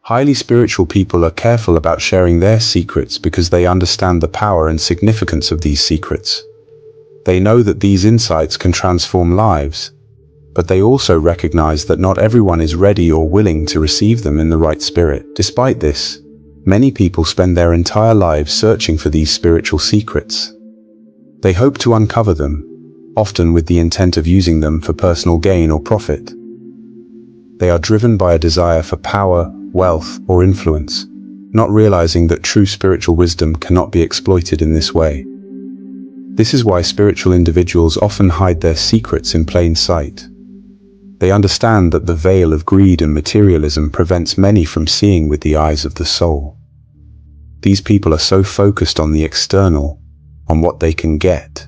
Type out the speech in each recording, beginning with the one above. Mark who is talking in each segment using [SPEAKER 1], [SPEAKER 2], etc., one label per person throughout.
[SPEAKER 1] Highly spiritual people are careful about sharing their secrets because they understand the power and significance of these secrets. They know that these insights can transform lives, but they also recognize that not everyone is ready or willing to receive them in the right spirit. Despite this, many people spend their entire lives searching for these spiritual secrets. They hope to uncover them, often with the intent of using them for personal gain or profit. They are driven by a desire for power, wealth, or influence, not realizing that true spiritual wisdom cannot be exploited in this way. This is why spiritual individuals often hide their secrets in plain sight. They understand that the veil of greed and materialism prevents many from seeing with the eyes of the soul. These people are so focused on the external, on what they can get,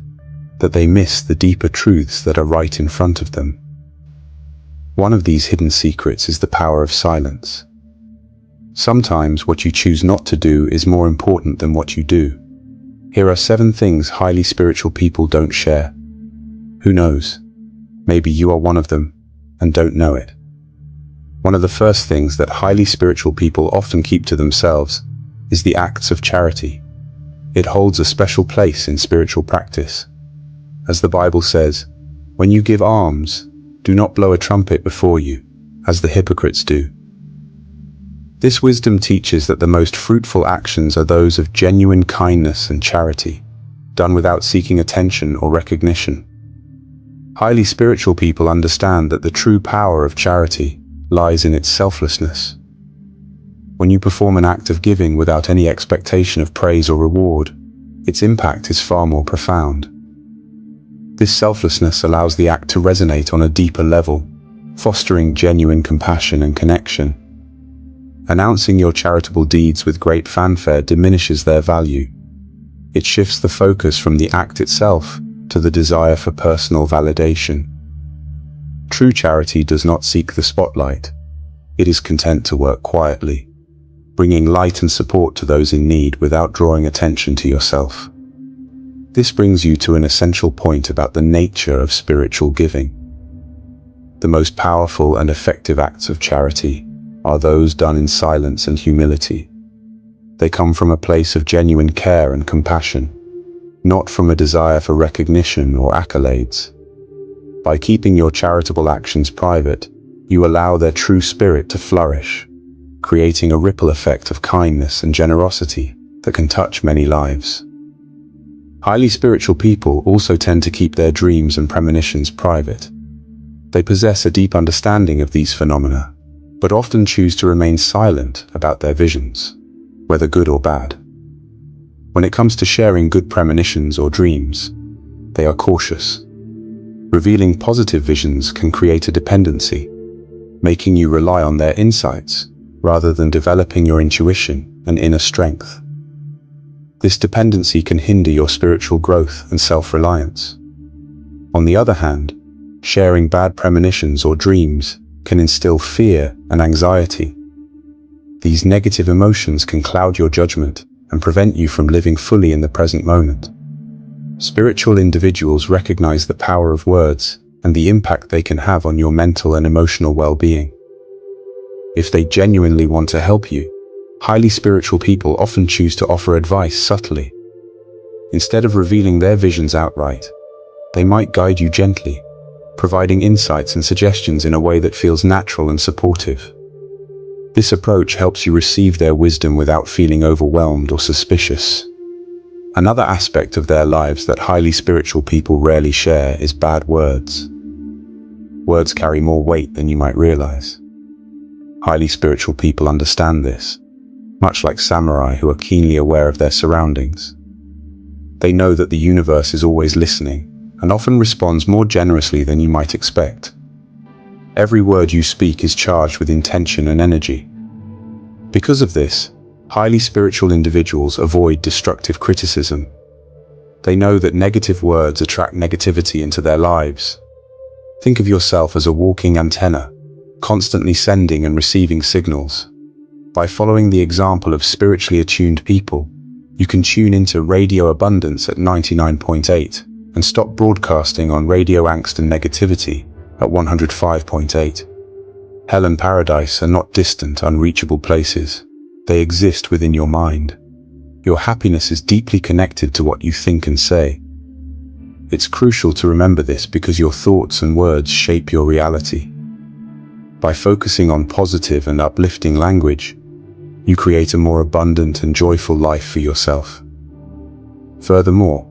[SPEAKER 1] that they miss the deeper truths that are right in front of them. One of these hidden secrets is the power of silence. Sometimes what you choose not to do is more important than what you do. Here are 7 things highly spiritual people don't share. Who knows? Maybe you are one of them and don't know it. One of the first things that highly spiritual people often keep to themselves is the acts of charity. It holds a special place in spiritual practice. As the Bible says, when you give alms, do not blow a trumpet before you, as the hypocrites do. This wisdom teaches that the most fruitful actions are those of genuine kindness and charity, done without seeking attention or recognition. Highly spiritual people understand that the true power of charity lies in its selflessness. When you perform an act of giving without any expectation of praise or reward, its impact is far more profound. This selflessness allows the act to resonate on a deeper level, fostering genuine compassion and connection. Announcing your charitable deeds with great fanfare diminishes their value. It shifts the focus from the act itself to the desire for personal validation. True charity does not seek the spotlight. It is content to work quietly, bringing light and support to those in need without drawing attention to yourself. This brings you to an essential point about the nature of spiritual giving. The most powerful and effective acts of charity are those done in silence and humility. They come from a place of genuine care and compassion, not from a desire for recognition or accolades. By keeping your charitable actions private, you allow their true spirit to flourish, creating a ripple effect of kindness and generosity that can touch many lives. Highly spiritual people also tend to keep their dreams and premonitions private. They possess a deep understanding of these phenomena, but often choose to remain silent about their visions, whether good or bad. When it comes to sharing good premonitions or dreams, they are cautious. Revealing positive visions can create a dependency, making you rely on their insights rather than developing your intuition and inner strength. This dependency can hinder your spiritual growth and self-reliance. On the other hand, sharing bad premonitions or dreams can instill fear and anxiety. These negative emotions can cloud your judgment and prevent you from living fully in the present moment. Spiritual individuals recognize the power of words and the impact they can have on your mental and emotional well-being. If they genuinely want to help you, highly spiritual people often choose to offer advice subtly. Instead of revealing their visions outright, they might guide you gently, providing insights and suggestions in a way that feels natural and supportive. This approach helps you receive their wisdom without feeling overwhelmed or suspicious. Another aspect of their lives that highly spiritual people rarely share is bad words. Words carry more weight than you might realize. Highly spiritual people understand this, much like samurai who are keenly aware of their surroundings. They know that the universe is always listening and often responds more generously than you might expect. Every word you speak is charged with intention and energy. Because of this, highly spiritual individuals avoid destructive criticism. They know that negative words attract negativity into their lives. Think of yourself as a walking antenna, constantly sending and receiving signals. By following the example of spiritually attuned people, you can tune into radio abundance at 99.8 and stop broadcasting on radio angst and negativity at 105.8. Hell and paradise are not distant, unreachable places. They exist within your mind. Your happiness is deeply connected to what you think and say. It's crucial to remember this because your thoughts and words shape your reality. By focusing on positive and uplifting language, you create a more abundant and joyful life for yourself. Furthermore,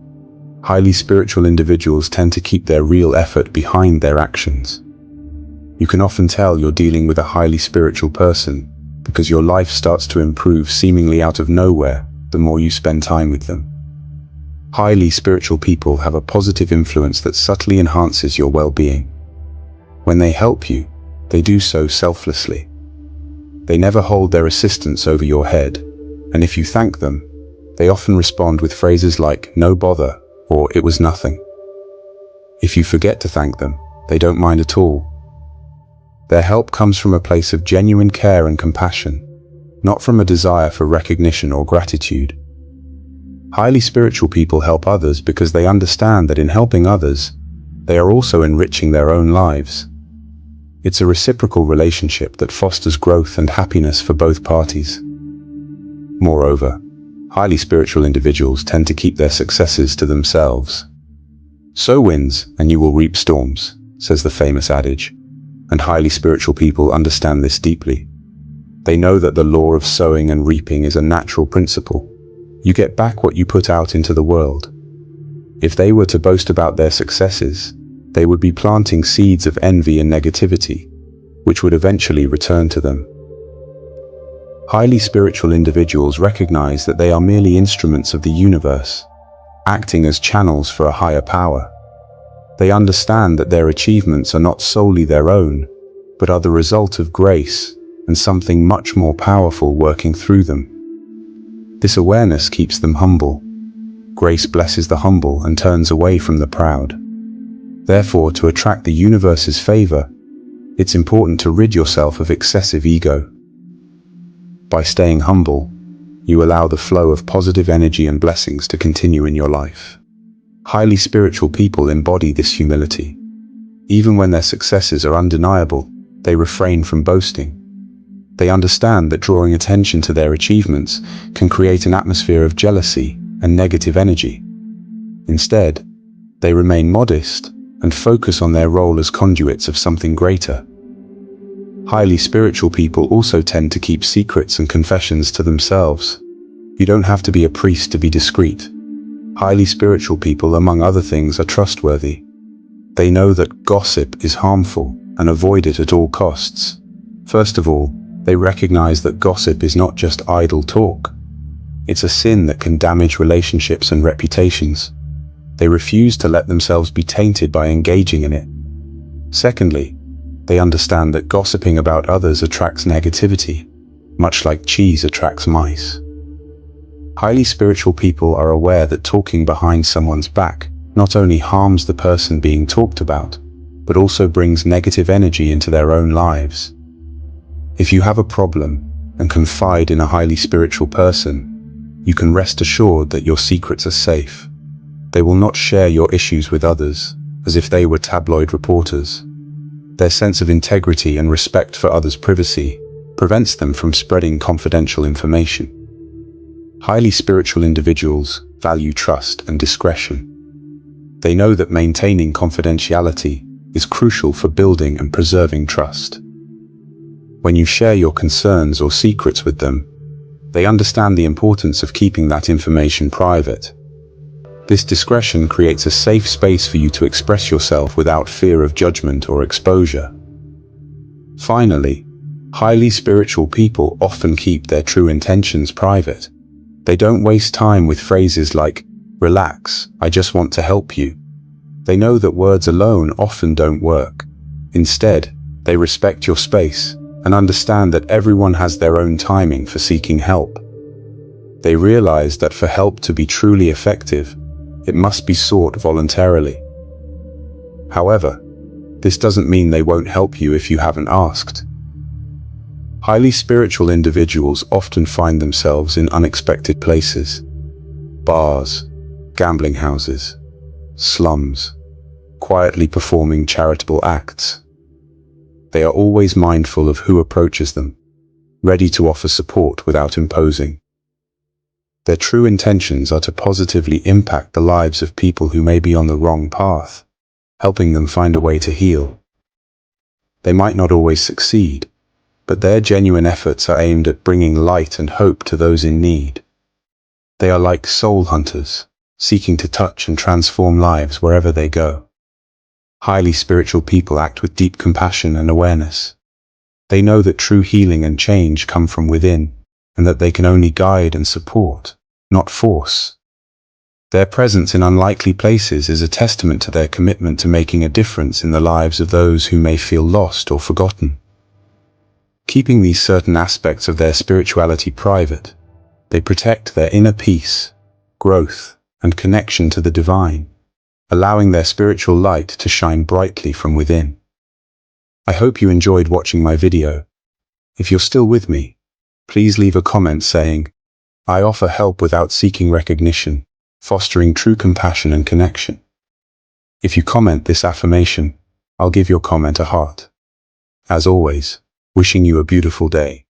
[SPEAKER 1] highly spiritual individuals tend to keep their real effort behind their actions. You can often tell you're dealing with a highly spiritual person because your life starts to improve seemingly out of nowhere the more you spend time with them. Highly spiritual people have a positive influence that subtly enhances your well-being. When they help you, they do so selflessly. They never hold their assistance over your head, and if you thank them, they often respond with phrases like "no bother" or "it was nothing." If you forget to thank them, they don't mind at all. Their help comes from a place of genuine care and compassion, not from a desire for recognition or gratitude. Highly spiritual people help others because they understand that in helping others, they are also enriching their own lives. It's a reciprocal relationship that fosters growth and happiness for both parties. Moreover, highly spiritual individuals tend to keep their successes to themselves. Sow winds and you will reap storms, says the famous adage, and highly spiritual people understand this deeply. They know that the law of sowing and reaping is a natural principle. You get back what you put out into the world. If they were to boast about their successes, they would be planting seeds of envy and negativity, which would eventually return to them. Highly spiritual individuals recognize that they are merely instruments of the universe, acting as channels for a higher power. They understand that their achievements are not solely their own, but are the result of grace and something much more powerful working through them. This awareness keeps them humble. Grace blesses the humble and turns away from the proud. Therefore, to attract the universe's favor, it's important to rid yourself of excessive ego. By staying humble, you allow the flow of positive energy and blessings to continue in your life. Highly spiritual people embody this humility. Even when their successes are undeniable, they refrain from boasting. They understand that drawing attention to their achievements can create an atmosphere of jealousy and negative energy. Instead, they remain modest and focus on their role as conduits of something greater. Highly spiritual people also tend to keep secrets and confessions to themselves. You don't have to be a priest to be discreet. Highly spiritual people, among other things, are trustworthy. They know that gossip is harmful and avoid it at all costs. First of all, they recognize that gossip is not just idle talk. It's a sin that can damage relationships and reputations. They refuse to let themselves be tainted by engaging in it. Secondly, they understand that gossiping about others attracts negativity, much like cheese attracts mice. Highly spiritual people are aware that talking behind someone's back not only harms the person being talked about, but also brings negative energy into their own lives. If you have a problem and confide in a highly spiritual person, you can rest assured that your secrets are safe. They will not share your issues with others, as if they were tabloid reporters. Their sense of integrity and respect for others' privacy prevents them from spreading confidential information. Highly spiritual individuals value trust and discretion. They know that maintaining confidentiality is crucial for building and preserving trust. When you share your concerns or secrets with them, they understand the importance of keeping that information private. This discretion creates a safe space for you to express yourself without fear of judgment or exposure. Finally, highly spiritual people often keep their true intentions private. They don't waste time with phrases like, "Relax, I just want to help you." They know that words alone often don't work. Instead, they respect your space and understand that everyone has their own timing for seeking help. They realize that for help to be truly effective, it must be sought voluntarily. However, this doesn't mean they won't help you if you haven't asked. Highly spiritual individuals often find themselves in unexpected places: bars, gambling houses, slums, quietly performing charitable acts. They are always mindful of who approaches them, ready to offer support without imposing. Their true intentions are to positively impact the lives of people who may be on the wrong path, helping them find a way to heal. They might not always succeed, but their genuine efforts are aimed at bringing light and hope to those in need. They are like soul hunters, seeking to touch and transform lives wherever they go. Highly spiritual people act with deep compassion and awareness. They know that true healing and change come from within, and that they can only guide and support, not force. Their presence in unlikely places is a testament to their commitment to making a difference in the lives of those who may feel lost or forgotten. Keeping these certain aspects of their spirituality private, they protect their inner peace, growth, and connection to the divine, allowing their spiritual light to shine brightly from within. I hope you enjoyed watching my video. If you're still with me, please leave a comment saying, "I offer help without seeking recognition, fostering true compassion and connection." If you comment this affirmation, I'll give your comment a heart. As always, wishing you a beautiful day.